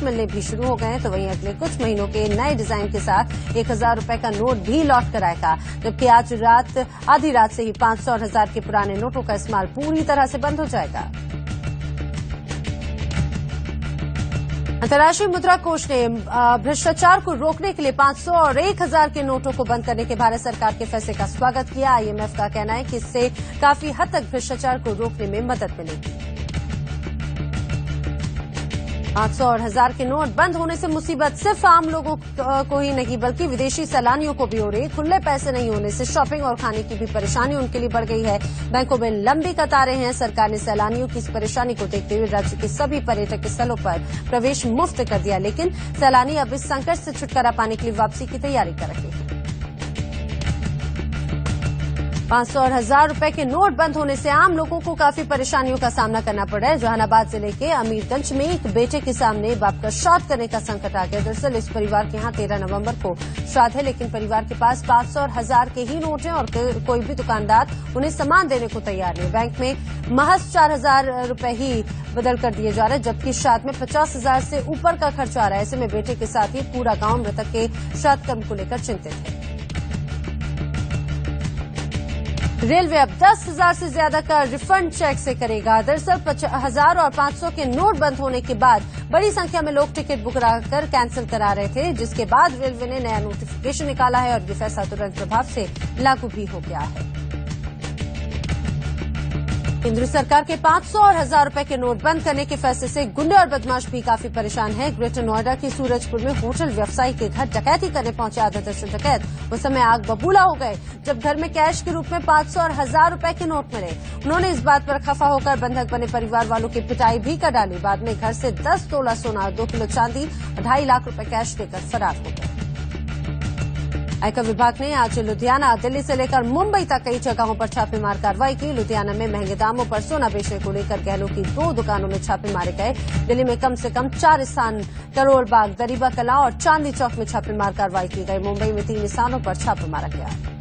मिलने भी शुरू हो गए हैं, तो वहीं अगले कुछ महीनों के नए डिजाइन के साथ 1000 रुपए का नोट भी लौट कर आएगा। जबकि आज आधी रात से ही 500 और 1000 के पुराने नोटों का इस्तेमाल पूरी तरह से बंद हो जाएगा। अंतर्राष्ट्रीय मुद्रा कोष ने भ्रष्टाचार को रोकने के लिए 500 और 1000 के नोटों को बंद करने के भारत सरकार के फैसले का स्वागत किया। आईएमएफ का कहना है कि इससे काफी हद तक भ्रष्टाचार को रोकने में मदद मिलेगी। 500 और 1000 के नोट बंद होने से मुसीबत सिर्फ आम लोगों को ही नहीं बल्कि विदेशी सैलानियों को भी हो रही है। खुले पैसे नहीं होने से शॉपिंग और खाने की भी परेशानी उनके लिए बढ़ गई है। बैंकों में लंबी कतारें हैं। सरकार ने सैलानियों की इस परेशानी को देखते हुए राज्य के सभी पर्यटक स्थलों पर प्रवेश मुफ्त कर दिया, लेकिन सैलानी अब इस संकट से छुटकारा पाने के लिए वापसी की तैयारी कर रहे हैं। 500 और 1000 रुपए के नोट बंद होने से आम लोगों को काफी परेशानियों का सामना करना पड़ा है। जहानाबाद जिले के अमीरगंज में एक बेटे के सामने बाप का श्राद्ध करने का संकट आ गया। दरअसल इस परिवार के यहां 13 नवंबर को श्राद्ध है, लेकिन परिवार के पास 500 और 1000 के ही नोट हैं और कोई भी दुकानदार उन्हें सामान देने को तैयार नहीं। बैंक में महज 4000 रुपए ही बदल कर दिए जा रहे हैं, जबकि श्राद्ध में 50,000 से ऊपर का खर्च आ रहा है। ऐसे में बेटे के साथ ही पूरा गांव मृतक के श्राद्ध कर्म को लेकर चिंतित है। रेलवे अब 10,000 से ज्यादा का रिफंड चेक से करेगा। दरअसल 1000 और 500 के नोट बंद होने के बाद बड़ी संख्या में लोग टिकट बुक कराकर कैंसिल करा रहे थे, जिसके बाद रेलवे ने नया नोटिफिकेशन निकाला है और ये फैसला तुरंत प्रभाव से लागू भी हो गया है। केंद्र सरकार के 500 और 1000 रुपए के नोट बंद करने के फैसले से गुंडे और बदमाश भी काफी परेशान हैं। ग्रेटर नोएडा के सूरजपुर में होटल व्यवसायी के घर डकैती करने पहुंचे आधा दर्जन डकैत उस समय आग बबूला हो गए जब घर में कैश के रूप में 500 और 1000 रुपए के नोट मिले। उन्होंने इस बात पर खफा होकर बंधक बने परिवार वालों की पिटाई भी कर डाली। बाद में घर से 10 तोला सोना, 2 किलो चांदी और 2.5 लाख रुपए कैश देकर फरार हो गए। आयकर विभाग ने आज लुधियाना, दिल्ली से लेकर मुंबई तक कई जगहों पर छापेमार कार्रवाई की। लुधियाना में महंगे दामों पर सोना बेचने को लेकर गहनों की 2 दुकानों में छापे मारे गए। दिल्ली में कम से कम 4 स्थान करोड़ बाग, दरीबा कला और चांदनी चौक में छापेमार कार्रवाई की गई। मुंबई में 3 स्थानों पर छापा मारा गया।